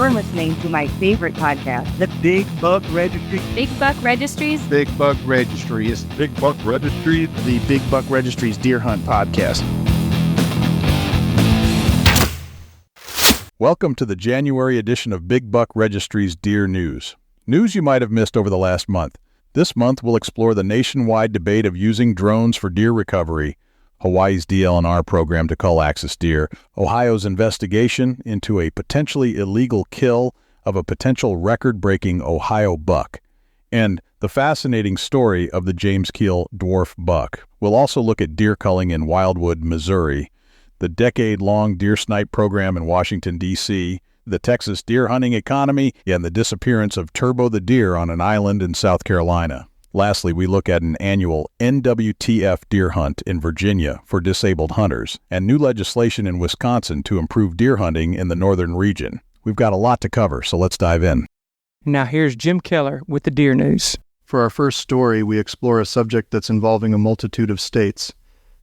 You're listening to my favorite podcast, the Big Buck Registry. Big Buck Registries. Big Buck Registry is Big Buck Registry. the Big Buck Registry's Deer Hunt podcast. Welcome to the January edition of Big Buck Registry's Deer News. News you might have missed over the last month. This month we'll explore the nationwide debate of using drones for deer recovery, Hawaii's DLNR program to cull axis deer, Ohio's investigation into a potentially illegal kill of a potential record-breaking Ohio buck, and the fascinating story of the James Keel Dwarf buck. We'll also look at deer culling in Wildwood, Missouri, the decade-long deer snipe program in Washington, D.C., the Texas deer hunting economy, and the disappearance of Turbo the deer on an island in South Carolina. Lastly, we look at an annual NWTF Deer Hunt in Virginia for disabled hunters, and new legislation in Wisconsin to improve deer hunting in the northern region. We've got a lot to cover, so let's dive in. Now here's Jim Keller with the Deer News. For our first story, we explore a subject that's involving a multitude of states: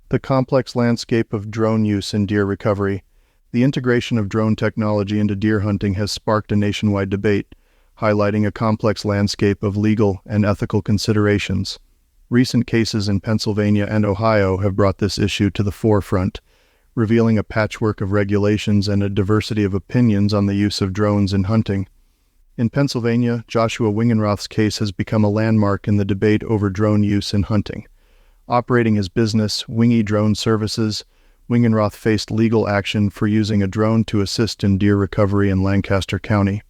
the complex landscape of drone use in deer recovery. The integration of drone technology into deer hunting has sparked a nationwide debate, highlighting a complex landscape of legal and ethical considerations. Recent cases in Pennsylvania and Ohio have brought this issue to the forefront, revealing a patchwork of regulations and a diversity of opinions on the use of drones in hunting. In Pennsylvania, Joshua Wingenroth's case has become a landmark in the debate over drone use in hunting. Operating his business, Wingy Drone Services, Wingenroth faced legal action for using a drone to assist in deer recovery in Lancaster County.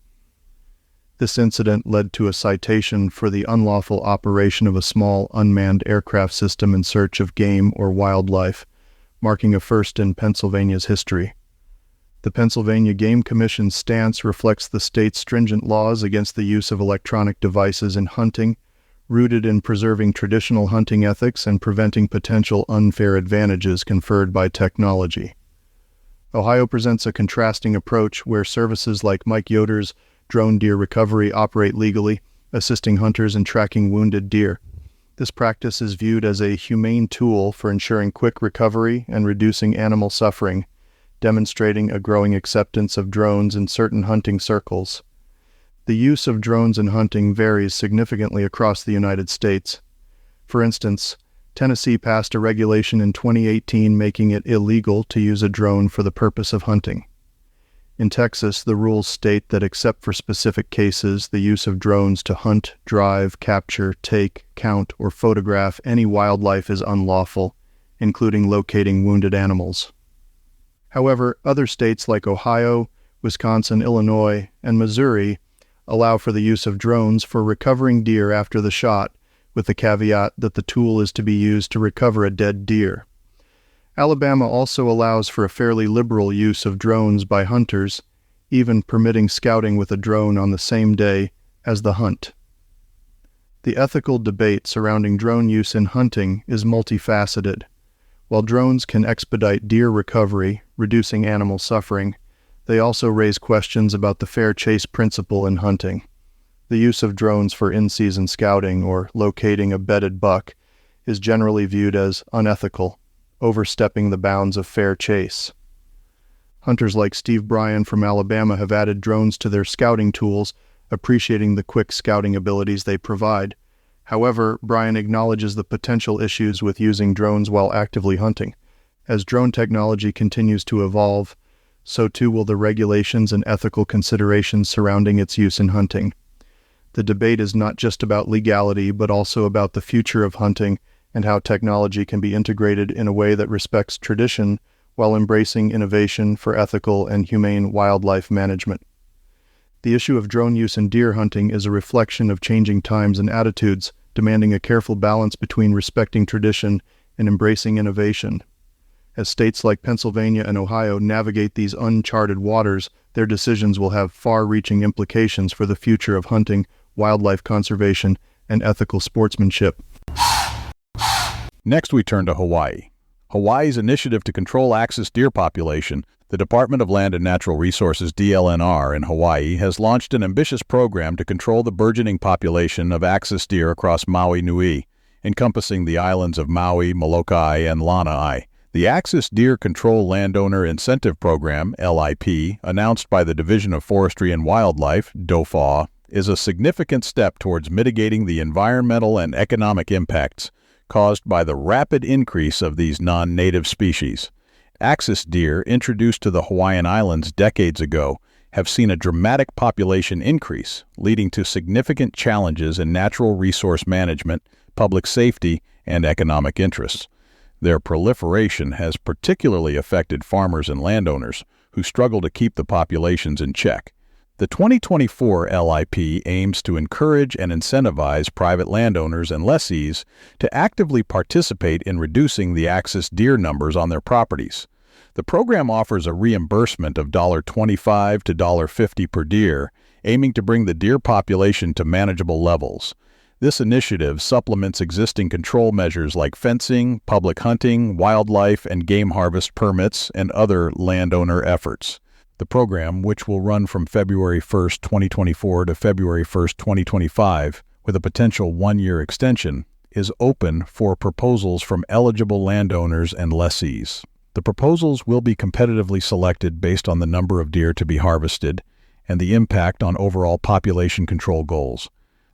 This incident led to a citation for the unlawful operation of a small, unmanned aircraft system in search of game or wildlife, marking a first in Pennsylvania's history. The Pennsylvania Game Commission's stance reflects the state's stringent laws against the use of electronic devices in hunting, rooted in preserving traditional hunting ethics and preventing potential unfair advantages conferred by technology. Ohio presents a contrasting approach where services like Mike Yoder's drone deer recovery operate legally, assisting hunters in tracking wounded deer. This practice is viewed as a humane tool for ensuring quick recovery and reducing animal suffering, demonstrating a growing acceptance of drones in certain hunting circles. The use of drones in hunting varies significantly across the United States. For instance, Tennessee passed a regulation in 2018 making it illegal to use a drone for the purpose of hunting. In Texas, the rules state that except for specific cases, the use of drones to hunt, drive, capture, take, count, or photograph any wildlife is unlawful, including locating wounded animals. However, other states like Ohio, Wisconsin, Illinois, and Missouri allow for the use of drones for recovering deer after the shot, with the caveat that the tool is to be used to recover a dead deer. Alabama also allows for a fairly liberal use of drones by hunters, even permitting scouting with a drone on the same day as the hunt. The ethical debate surrounding drone use in hunting is multifaceted. While drones can expedite deer recovery, reducing animal suffering, they also raise questions about the fair chase principle in hunting. The use of drones for in-season scouting or locating a bedded buck is generally viewed as unethical, overstepping the bounds of fair chase. Hunters like Steve Bryan from Alabama have added drones to their scouting tools, appreciating the quick scouting abilities they provide. However, Bryan acknowledges the potential issues with using drones while actively hunting. As drone technology continues to evolve, so too will the regulations and ethical considerations surrounding its use in hunting. The debate is not just about legality, but also about the future of hunting and how technology can be integrated in a way that respects tradition while embracing innovation for ethical and humane wildlife management. The issue of drone use in deer hunting is a reflection of changing times and attitudes, demanding a careful balance between respecting tradition and embracing innovation. As states like Pennsylvania and Ohio navigate these uncharted waters, their decisions will have far-reaching implications for the future of hunting, wildlife conservation, and ethical sportsmanship. Next we turn to Hawaii. Hawaii's initiative to control axis deer population, the Department of Land and Natural Resources DLNR in Hawaii, has launched an ambitious program to control the burgeoning population of axis deer across Maui Nui, encompassing the islands of Maui, Molokai, and Lanai. The The Axis Deer Control Landowner Incentive Program, LIP, announced by the Division of Forestry and Wildlife, DOFAW, is a significant step towards mitigating the environmental and economic impacts caused by the rapid increase of these non-native species. Axis deer, introduced to the Hawaiian Islands decades ago, have seen a dramatic population increase, leading to significant challenges in natural resource management, public safety, and economic interests. Their proliferation has particularly affected farmers and landowners, who struggle to keep the populations in check. The 2024 LIP aims to encourage and incentivize private landowners and lessees to actively participate in reducing the Axis deer numbers on their properties. The program offers a reimbursement of $25 to $50 per deer, aiming to bring the deer population to manageable levels. This initiative supplements existing control measures like fencing, public hunting, wildlife and game harvest permits, and other landowner efforts. The program, which will run from February 1, 2024 to February 1, 2025, with a potential one-year extension, is open for proposals from eligible landowners and lessees. The proposals will be competitively selected based on the number of deer to be harvested and the impact on overall population control goals.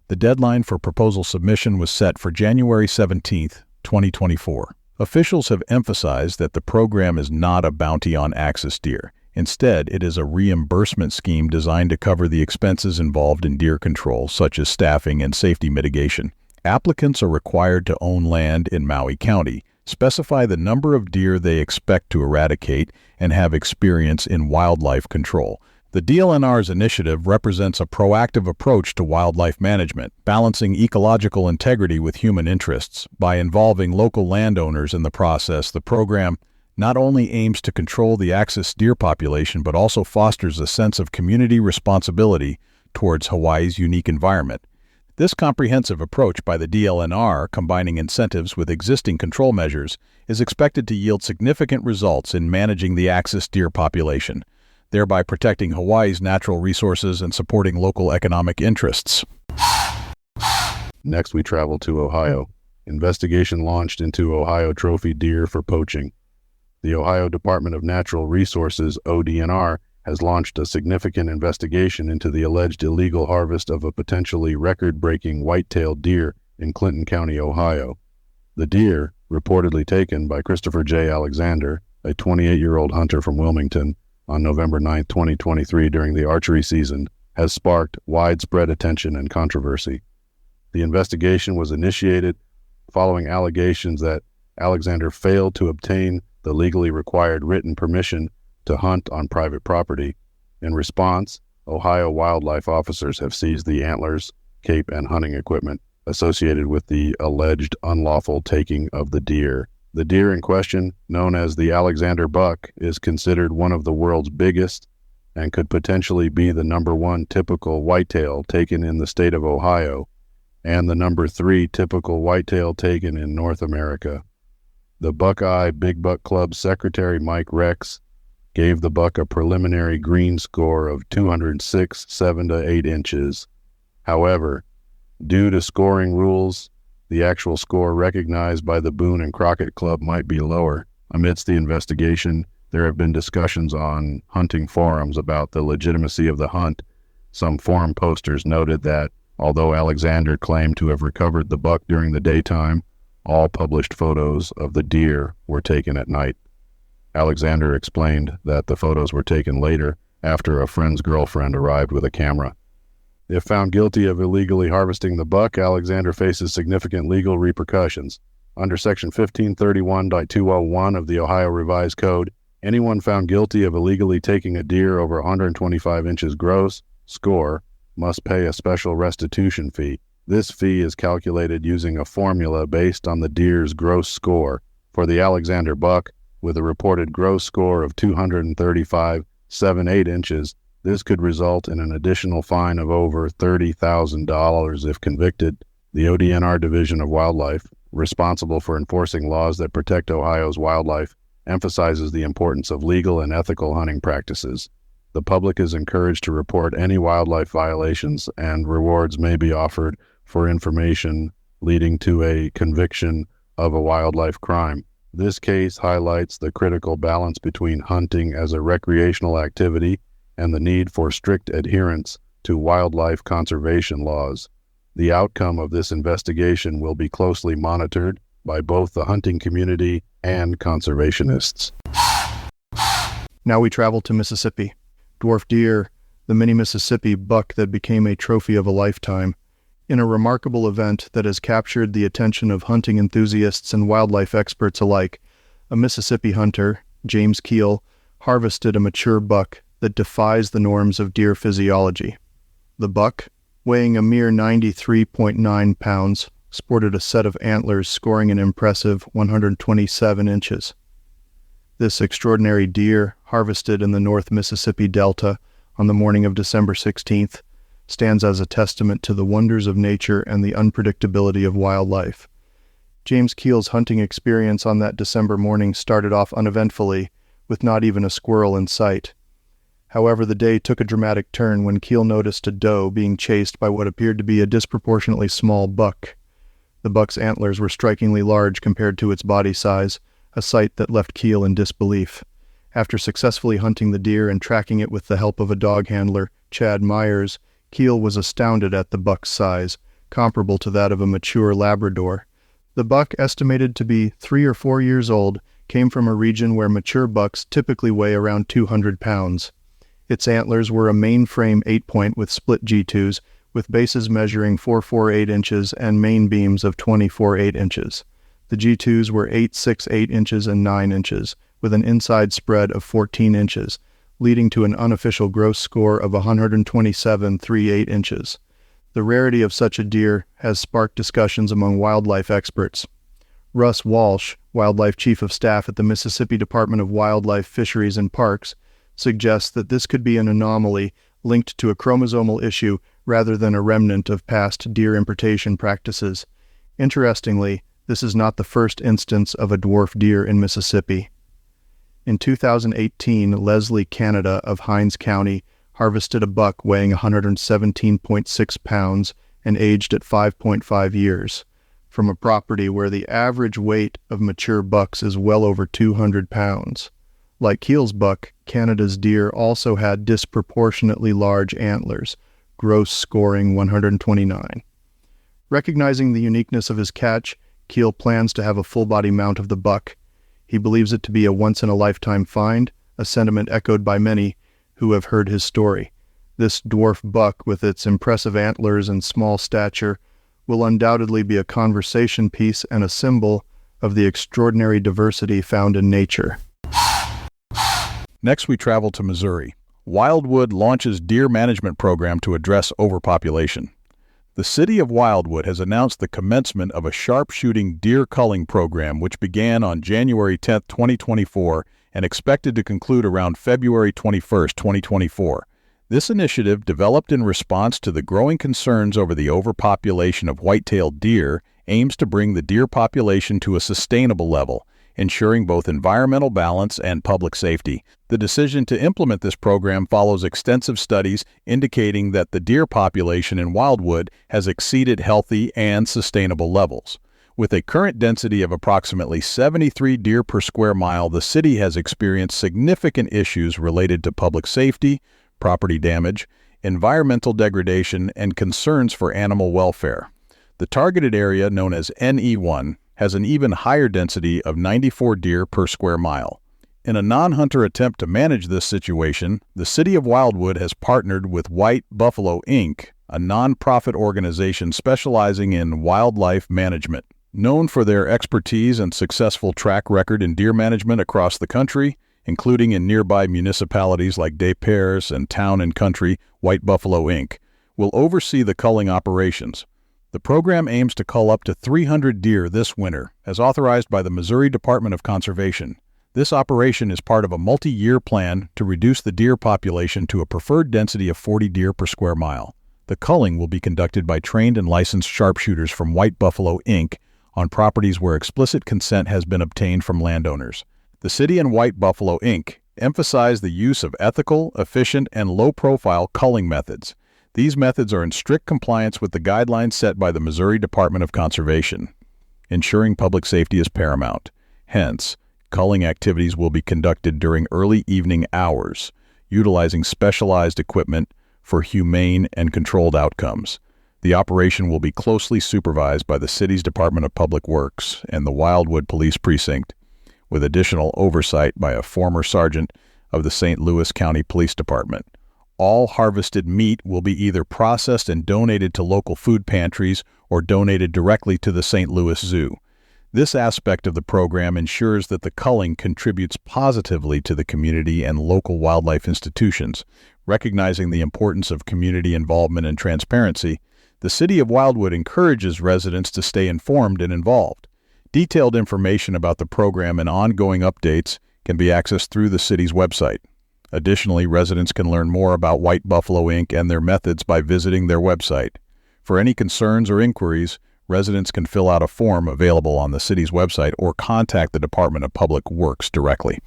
The deadline for proposal submission was set for January 17, 2024. Officials have emphasized that the program is not a bounty on Axis deer. Instead, it is a reimbursement scheme designed to cover the expenses involved in deer control, such as staffing and safety mitigation. Applicants are required to own land in Maui County, specify the number of deer they expect to eradicate, and have experience in wildlife control. The DLNR's initiative represents a proactive approach to wildlife management, balancing ecological integrity with human interests. By involving local landowners in the process, the program not only aims to control the Axis deer population but also fosters a sense of community responsibility towards Hawaii's unique environment. This comprehensive approach by the DLNR, combining incentives with existing control measures, is expected to yield significant results in managing the Axis deer population, thereby protecting Hawaii's natural resources and supporting local economic interests. Next, we travel to Ohio. Investigation launched into Ohio trophy deer for poaching. The Ohio Department of Natural Resources, ODNR, has launched a significant investigation into the alleged illegal harvest of a potentially record-breaking white-tailed deer in Clinton County, Ohio. The deer, reportedly taken by Christopher J. Alexander, a 28-year-old hunter from Wilmington, on November 9, 2023 during the archery season, has sparked widespread attention and controversy. The investigation was initiated following allegations that Alexander failed to obtain the legally required written permission to hunt on private property. In response, Ohio wildlife officers have seized the antlers, cape, and hunting equipment associated with the alleged unlawful taking of the deer. The deer in question, known as the Alexander buck, is considered one of the world's biggest and could potentially be the number 1 typical whitetail taken in the state of Ohio and the number 3 typical whitetail taken in North America. The Buckeye Big Buck Club secretary Mike Rex gave the buck a preliminary green score of 206 7 to 8 inches. However, due to scoring rules, the actual score recognized by the Boone and Crockett Club might be lower. Amidst the investigation, there have been discussions on hunting forums about the legitimacy of the hunt. Some forum posters noted that, although Alexander claimed to have recovered the buck during the daytime, all published photos of the deer were taken at night. Alexander explained that the photos were taken later after a friend's girlfriend arrived with a camera. If found guilty of illegally harvesting the buck, Alexander faces significant legal repercussions. Under Section 1531.201 of the Ohio Revised Code, anyone found guilty of illegally taking a deer over 125 inches gross score must pay a special restitution fee. This fee is calculated using a formula based on the deer's gross score. For the Alexander buck, with a reported gross score of 235 7/8 inches, this could result in an additional fine of over $30,000 if convicted. The ODNR Division of Wildlife, responsible for enforcing laws that protect Ohio's wildlife, emphasizes the importance of legal and ethical hunting practices. The public is encouraged to report any wildlife violations, and rewards may be offered for information leading to a conviction of a wildlife crime. This case highlights the critical balance between hunting as a recreational activity and the need for strict adherence to wildlife conservation laws. The outcome of this investigation will be closely monitored by both the hunting community and conservationists. Now we travel to Mississippi. Dwarf deer, the mini Mississippi buck that became a trophy of a lifetime. In a remarkable event that has captured the attention of hunting enthusiasts and wildlife experts alike, a Mississippi hunter, James Keel, harvested a mature buck that defies the norms of deer physiology. The buck, weighing a mere 93.9 pounds, sported a set of antlers scoring an impressive 127 inches. This extraordinary deer, harvested in the North Mississippi Delta on the morning of December 16th, stands as a testament to the wonders of nature and the unpredictability of wildlife. James Keel's hunting experience on that December morning started off uneventfully, with not even a squirrel in sight. However, the day took a dramatic turn when Keel noticed a doe being chased by what appeared to be a disproportionately small buck. The buck's antlers were strikingly large compared to its body size, a sight that left Keel in disbelief. After successfully hunting the deer and tracking it with the help of a dog handler, Chad Myers, Keel was astounded at the buck's size, comparable to that of a mature Labrador. The buck, estimated to be 3 or 4 years old, came from a region where mature bucks typically weigh around 200 pounds. Its antlers were a mainframe 8-point with split G2s, with bases measuring 4.48 inches and main beams of 24.8 inches. The G2s were 8.68 inches and 9 inches, with an inside spread of 14 inches, leading to an unofficial gross score of 127.38 inches. The rarity of such a deer has sparked discussions among wildlife experts. Russ Walsh, Wildlife Chief of Staff at the Mississippi Department of Wildlife, Fisheries, and Parks, suggests that this could be an anomaly linked to a chromosomal issue rather than a remnant of past deer importation practices. Interestingly, this is not the first instance of a dwarf deer in Mississippi. In 2018, Leslie Canada of Hinds County harvested a buck weighing 117.6 pounds and aged at 5.5 years, from a property where the average weight of mature bucks is well over 200 pounds. Like Keel's buck, Canada's deer also had disproportionately large antlers, gross scoring 129. Recognizing the uniqueness of his catch, Keel plans to have a full-body mount of the buck. He believes it to be a once-in-a-lifetime find, a sentiment echoed by many who have heard his story. This dwarf buck, with its impressive antlers and small stature, will undoubtedly be a conversation piece and a symbol of the extraordinary diversity found in nature. Next, we travel to Missouri. Wildwood launches deer management program to address overpopulation. The city of Wildwood has announced the commencement of a sharpshooting deer culling program which began on January 10, 2024 and expected to conclude around February 21, 2024. This initiative, developed in response to the growing concerns over the overpopulation of white-tailed deer, aims to bring the deer population to a sustainable level, ensuring both environmental balance and public safety. The decision to implement this program follows extensive studies indicating that the deer population in Wildwood has exceeded healthy and sustainable levels. With a current density of approximately 73 deer per square mile, the city has experienced significant issues related to public safety, property damage, environmental degradation, and concerns for animal welfare. The targeted area, known as NE1, has an even higher density of 94 deer per square mile. In a non-hunter attempt to manage this situation, the City of Wildwood has partnered with White Buffalo, Inc., a non-profit organization specializing in wildlife management. Known for their expertise and successful track record in deer management across the country, including in nearby municipalities like Des Peres and Town & Country, White Buffalo, Inc., will oversee the culling operations. The program aims to cull up to 300 deer this winter, as authorized by the Missouri Department of Conservation. This operation is part of a multi-year plan to reduce the deer population to a preferred density of 40 deer per square mile. The culling will be conducted by trained and licensed sharpshooters from White Buffalo, Inc., on properties where explicit consent has been obtained from landowners. The city and White Buffalo, Inc. emphasize the use of ethical, efficient, and low-profile culling methods. These methods are in strict compliance with the guidelines set by the Missouri Department of Conservation. Ensuring public safety is paramount. Hence, culling activities will be conducted during early evening hours, utilizing specialized equipment for humane and controlled outcomes. The operation will be closely supervised by the city's Department of Public Works and the Wildwood Police Precinct, with additional oversight by a former sergeant of the St. Louis County Police Department. All harvested meat will be either processed and donated to local food pantries or donated directly to the St. Louis Zoo. This aspect of the program ensures that the culling contributes positively to the community and local wildlife institutions. Recognizing the importance of community involvement and transparency, the City of Wildwood encourages residents to stay informed and involved. Detailed information about the program and ongoing updates can be accessed through the city's website. Additionally, residents can learn more about White Buffalo Inc. and their methods by visiting their website. For any concerns or inquiries, residents can fill out a form available on the city's website or contact the Department of Public Works directly.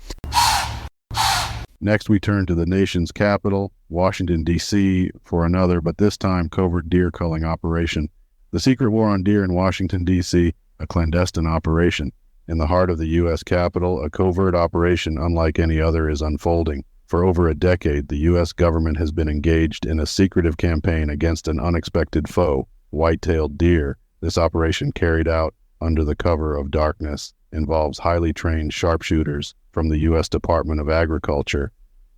Next, we turn to the nation's capital, Washington, D.C., for another, but this time, covert deer culling operation. The secret war on deer in Washington, D.C., a clandestine operation. In the heart of the U.S. Capitol, a covert operation unlike any other is unfolding. For over a decade, the U.S. government has been engaged in a secretive campaign against an unexpected foe, white-tailed deer. This operation, carried out under the cover of darkness, involves highly trained sharpshooters from the U.S. Department of Agriculture,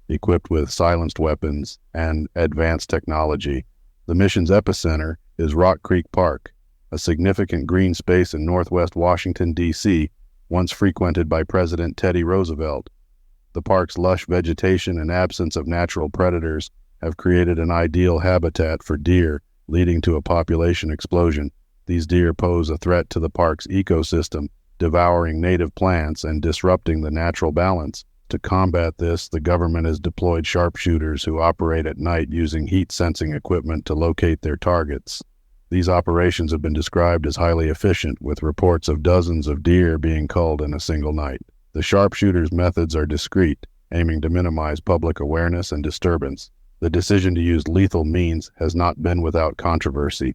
equipped with silenced weapons and advanced technology. The mission's epicenter is Rock Creek Park, a significant green space in northwest Washington, D.C., once frequented by President Teddy Roosevelt. The park's lush vegetation and absence of natural predators have created an ideal habitat for deer, leading to a population explosion. These deer pose a threat to the park's ecosystem, devouring native plants and disrupting the natural balance. To combat this, the government has deployed sharpshooters who operate at night using heat-sensing equipment to locate their targets. These operations have been described as highly efficient, with reports of dozens of deer being culled in a single night. The sharpshooters' methods are discreet, aiming to minimize public awareness and disturbance. The decision to use lethal means has not been without controversy.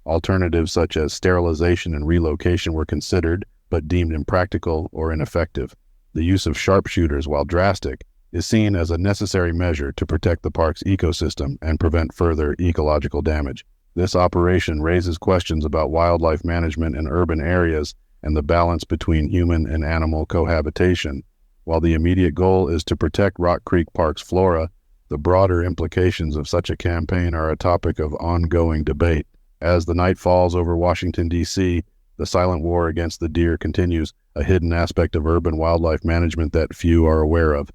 Alternatives such as sterilization and relocation were considered, but deemed impractical or ineffective. The use of sharpshooters, while drastic, is seen as a necessary measure to protect the park's ecosystem and prevent further ecological damage. This operation raises questions about wildlife management in urban areas and the balance between human and animal cohabitation. While the immediate goal is to protect Rock Creek Park's flora, the broader implications of such a campaign are a topic of ongoing debate. As the night falls over Washington, D.C., the silent war against the deer continues, a hidden aspect of urban wildlife management that few are aware of.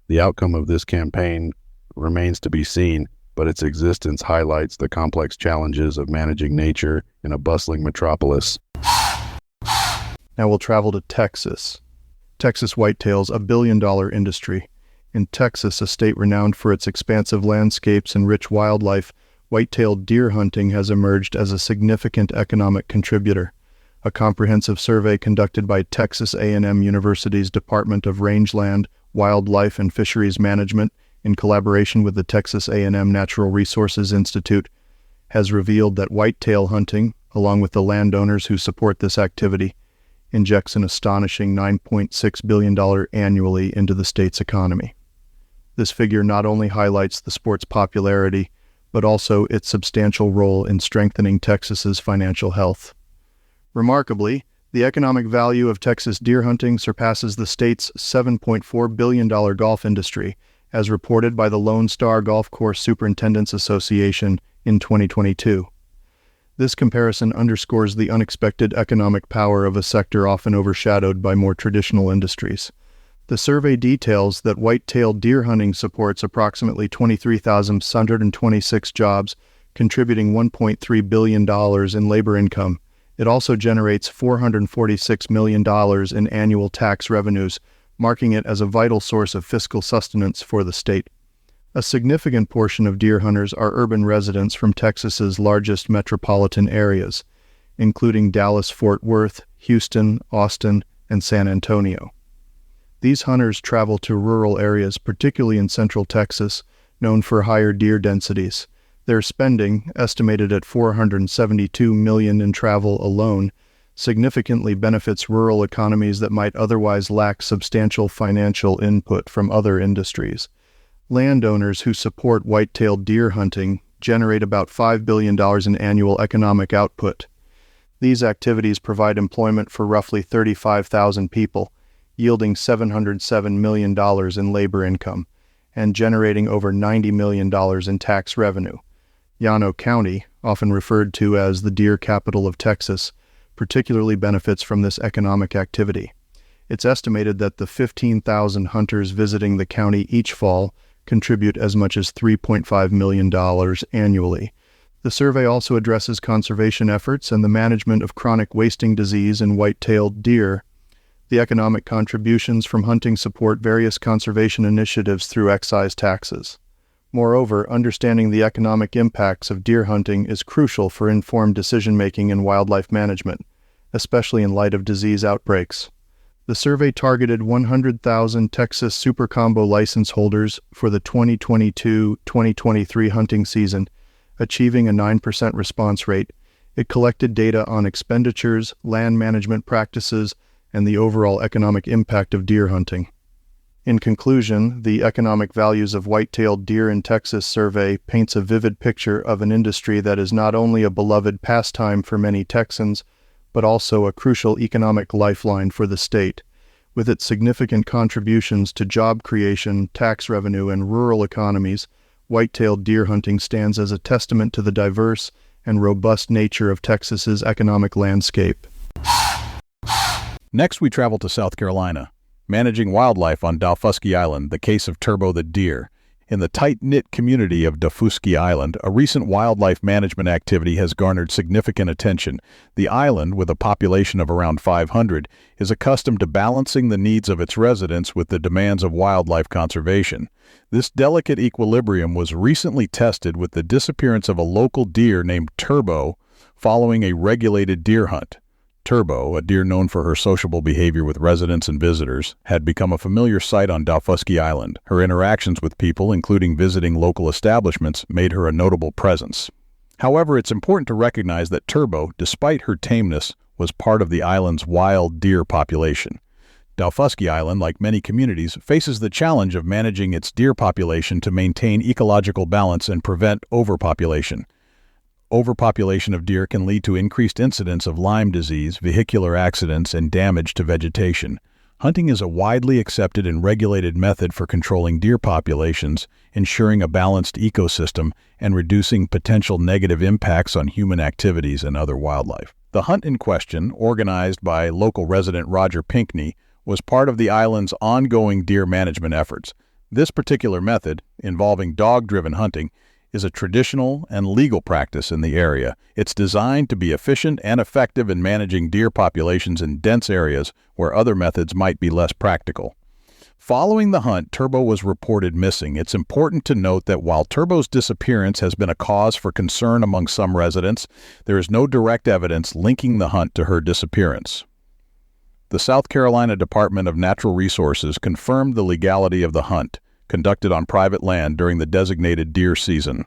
The outcome of this campaign remains to be seen, but its existence highlights the complex challenges of managing nature in a bustling metropolis. Now we'll travel to Texas. Texas whitetails, a billion-dollar industry. In Texas, a state renowned for its expansive landscapes and rich wildlife, white-tailed deer hunting has emerged as a significant economic contributor. A comprehensive survey conducted by Texas A&M University's Department of Rangeland, Wildlife, and Fisheries Management in collaboration with the Texas A&M Natural Resources Institute has revealed that whitetail hunting, along with the landowners who support this activity, injects an astonishing $9.6 billion annually into the state's economy. This figure not only highlights the sport's popularity, but also its substantial role in strengthening Texas's financial health. Remarkably, the economic value of Texas deer hunting surpasses the state's $7.4 billion golf industry, as reported by the Lone Star Golf Course Superintendents Association in 2022. This comparison underscores the unexpected economic power of a sector often overshadowed by more traditional industries. The survey details that white-tailed deer hunting supports approximately 23,626 jobs, contributing $1.3 billion in labor income. It also generates $446 million in annual tax revenues, marking it as a vital source of fiscal sustenance for the state. A significant portion of deer hunters are urban residents from Texas's largest metropolitan areas, including Dallas-Fort Worth, Houston, Austin, and San Antonio. These hunters travel to rural areas, particularly in central Texas, known for higher deer densities. Their spending, estimated at $472 million in travel alone, significantly benefits rural economies that might otherwise lack substantial financial input from other industries. Landowners who support white-tailed deer hunting generate about $5 billion in annual economic output. These activities provide employment for roughly 35,000 people, yielding $707 million in labor income, and generating over $90 million in tax revenue. Llano County, often referred to as the deer capital of Texas, particularly benefits from this economic activity. It's estimated that the 15,000 hunters visiting the county each fall contribute as much as $3.5 million annually. The survey also addresses conservation efforts and the management of chronic wasting disease in white-tailed deer. The economic contributions from hunting support various conservation initiatives through excise taxes. Moreover, understanding the economic impacts of deer hunting is crucial for informed decision-making in wildlife management, especially in light of disease outbreaks. The survey targeted 100,000 Texas Super Combo license holders for the 2022-2023 hunting season, achieving a 9% response rate. It collected data on expenditures, land management practices, and the overall economic impact of deer hunting. In conclusion, the economic values of white-tailed deer in Texas survey paints a vivid picture of an industry that is not only a beloved pastime for many Texans, but also a crucial economic lifeline for the state. With its significant contributions to job creation, tax revenue, and rural economies, white-tailed deer hunting stands as a testament to the diverse and robust nature of Texas's economic landscape. Next, we travel to South Carolina, managing wildlife on Daufuskie Island, the case of Turbo the deer. In the tight-knit community of Daufuskie Island, a recent wildlife management activity has garnered significant attention. The island, with a population of around 500, is accustomed to balancing the needs of its residents with the demands of wildlife conservation. This delicate equilibrium was recently tested with the disappearance of a local deer named Turbo following a regulated deer hunt. Turbo, a deer known for her sociable behavior with residents and visitors, had become a familiar sight on Daufuskie Island. Her interactions with people, including visiting local establishments, made her a notable presence. However, it's important to recognize that Turbo, despite her tameness, was part of the island's wild deer population. Daufuskie Island, like many communities, faces the challenge of managing its deer population to maintain ecological balance and prevent overpopulation. Overpopulation of deer can lead to increased incidence of Lyme disease, vehicular accidents, and damage to vegetation. Hunting is a widely accepted and regulated method for controlling deer populations, ensuring a balanced ecosystem, and reducing potential negative impacts on human activities and other wildlife. The hunt in question, organized by local resident Roger Pinckney, was part of the island's ongoing deer management efforts. This particular method, involving dog-driven hunting, is a traditional and legal practice in the area. It's designed to be efficient and effective in managing deer populations in dense areas where other methods might be less practical. Following the hunt, Turbo was reported missing. It's important to note that while Turbo's disappearance has been a cause for concern among some residents, there is no direct evidence linking the hunt to her disappearance. The South Carolina Department of Natural Resources confirmed the legality of the hunt, conducted on private land during the designated deer season.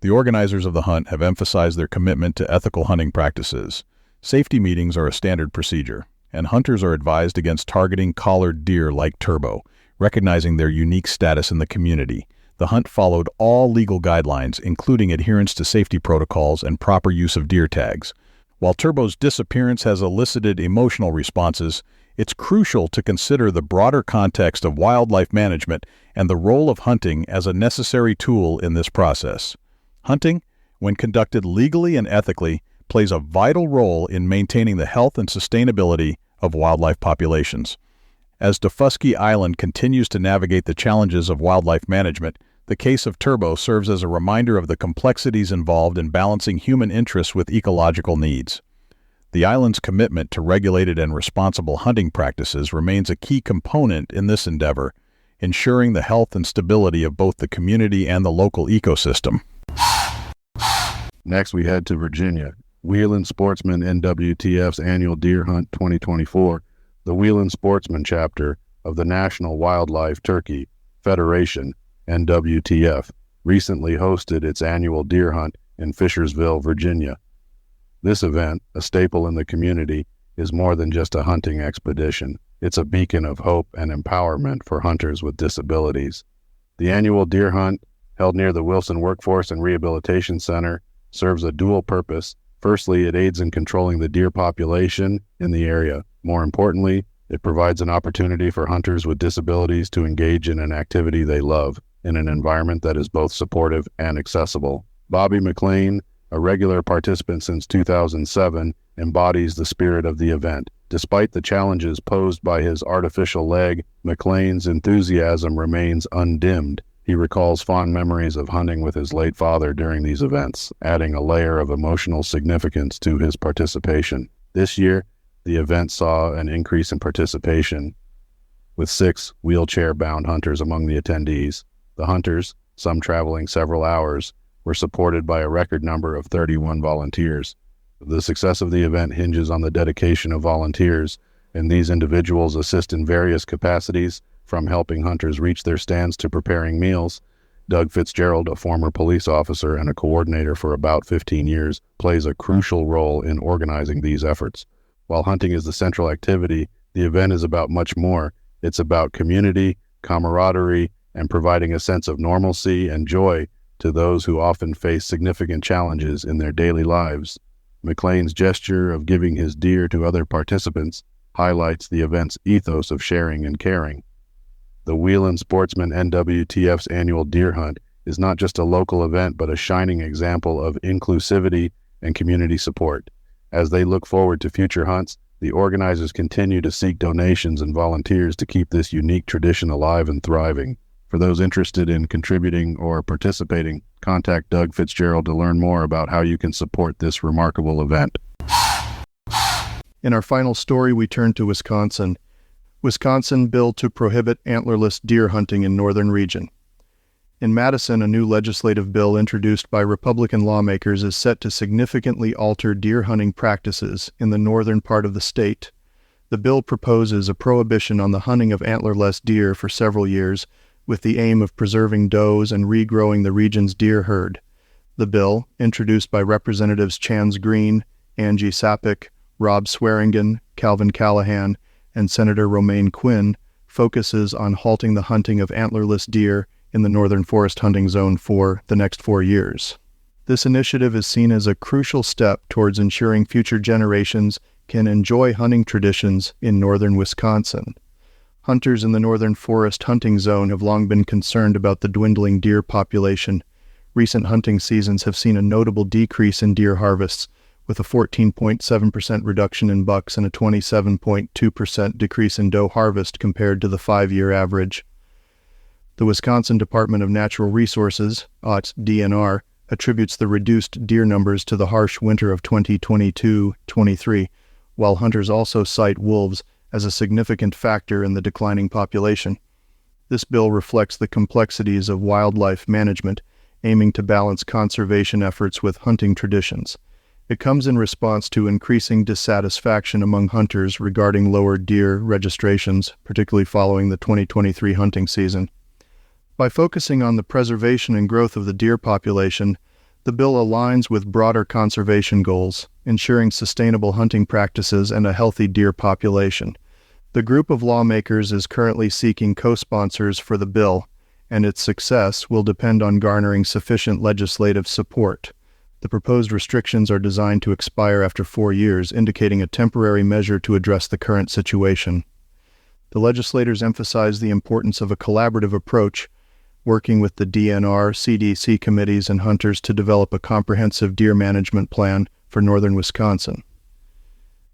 The organizers of the hunt have emphasized their commitment to ethical hunting practices. Safety meetings are a standard procedure, and hunters are advised against targeting collared deer like Turbo, recognizing their unique status in the community. The hunt followed all legal guidelines, including adherence to safety protocols and proper use of deer tags. While Turbo's disappearance has elicited emotional responses, it's crucial to consider the broader context of wildlife management and the role of hunting as a necessary tool in this process. Hunting, when conducted legally and ethically, plays a vital role in maintaining the health and sustainability of wildlife populations. As Daufuskie Island continues to navigate the challenges of wildlife management, the case of Turbo serves as a reminder of the complexities involved in balancing human interests with ecological needs. The island's commitment to regulated and responsible hunting practices remains a key component in this endeavor, ensuring the health and stability of both the community and the local ecosystem. Next, we head to Virginia. Wheeling Sportsman NWTF's annual Deer Hunt 2024, the Wheeling Sportsman chapter of the National Wildlife Turkey Federation, NWTF, recently hosted its annual deer hunt in Fishersville, Virginia. This event, a staple in the community, is more than just a hunting expedition. It's a beacon of hope and empowerment for hunters with disabilities. The annual deer hunt, held near the Wilson Workforce and Rehabilitation Center, serves a dual purpose. Firstly, it aids in controlling the deer population in the area. More importantly, it provides an opportunity for hunters with disabilities to engage in an activity they love, in an environment that is both supportive and accessible. Bobby McLean, a regular participant since 2007, embodies the spirit of the event. Despite the challenges posed by his artificial leg, McLean's enthusiasm remains undimmed. He recalls fond memories of hunting with his late father during these events, adding a layer of emotional significance to his participation. This year, the event saw an increase in participation, with 6 wheelchair-bound hunters among the attendees. The hunters, some traveling several hours, were supported by a record number of 31 volunteers. The success of the event hinges on the dedication of volunteers, and these individuals assist in various capacities, from helping hunters reach their stands to preparing meals. Doug Fitzgerald, a former police officer and a coordinator for about 15 years, plays a crucial role in organizing these efforts. While hunting is the central activity, the event is about much more. It's about community, camaraderie, and providing a sense of normalcy and joy to those who often face significant challenges in their daily lives. McLean's gesture of giving his deer to other participants highlights the event's ethos of sharing and caring. The Wheeling Sportsman NWTF's annual deer hunt is not just a local event, but a shining example of inclusivity and community support. As they look forward to future hunts, the organizers continue to seek donations and volunteers to keep this unique tradition alive and thriving. For those interested in contributing or participating, contact Doug Fitzgerald to learn more about how you can support this remarkable event. In our final story, we turn to Wisconsin. Wisconsin bill to prohibit antlerless deer hunting in northern region. In Madison, a new legislative bill introduced by Republican lawmakers is set to significantly alter deer hunting practices in the northern part of the state. The bill proposes a prohibition on the hunting of antlerless deer for several years, with the aim of preserving does and regrowing the region's deer herd. The bill, introduced by Representatives Chance Green, Angie Sapik, Rob Swearingen, Calvin Callahan, and Senator Romaine Quinn, focuses on halting the hunting of antlerless deer in the Northern Forest Hunting Zone for the next 4 years. This initiative is seen as a crucial step towards ensuring future generations can enjoy hunting traditions in northern Wisconsin. Hunters in the Northern Forest Hunting Zone have long been concerned about the dwindling deer population. Recent hunting seasons have seen a notable decrease in deer harvests, with a 14.7% reduction in bucks and a 27.2% decrease in doe harvest compared to the 5-year average. The Wisconsin Department of Natural Resources, DLNR, attributes the reduced deer numbers to the harsh winter of 2022-23, while hunters also cite wolves as a significant factor in the declining population. This bill reflects the complexities of wildlife management, aiming to balance conservation efforts with hunting traditions. It comes in response to increasing dissatisfaction among hunters regarding lower deer registrations, particularly following the 2023 hunting season. By focusing on the preservation and growth of the deer population, the bill aligns with broader conservation goals, ensuring sustainable hunting practices and a healthy deer population. The group of lawmakers is currently seeking co-sponsors for the bill, and its success will depend on garnering sufficient legislative support. The proposed restrictions are designed to expire after 4 years, indicating a temporary measure to address the current situation. The legislators emphasize the importance of a collaborative approach, working with the DNR, CDC committees, and hunters to develop a comprehensive deer management plan for northern Wisconsin.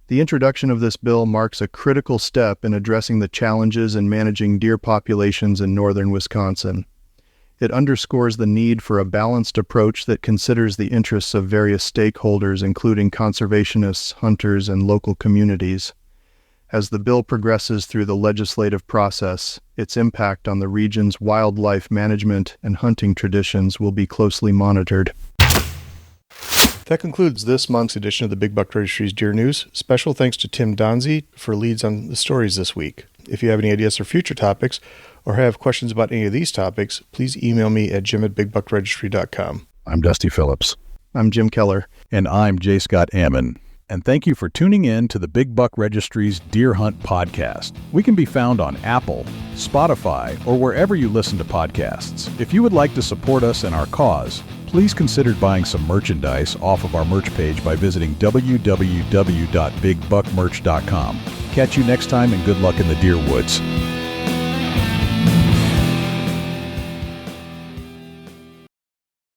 The introduction of this bill marks a critical step in addressing the challenges in managing deer populations in northern Wisconsin. It underscores the need for a balanced approach that considers the interests of various stakeholders, including conservationists, hunters, and local communities. As the bill progresses through the legislative process, its impact on the region's wildlife management and hunting traditions will be closely monitored. That concludes this month's edition of the Big Buck Registry's Deer News. Special thanks to Tim Donzie for leads on the stories this week. If you have any ideas for future topics or have questions about any of these topics, please email me at jim@bigbuckregistry.com. I'm Dusty Phillips. I'm Jim Keller. And I'm J. Scott Ammon. And thank you for tuning in to the Big Buck Registry's Deer Hunt podcast. We can be found on Apple, Spotify, or wherever you listen to podcasts. If you would like to support us and our cause, please consider buying some merchandise off of our merch page by visiting www.bigbuckmerch.com. Catch you next time and good luck in the deer woods.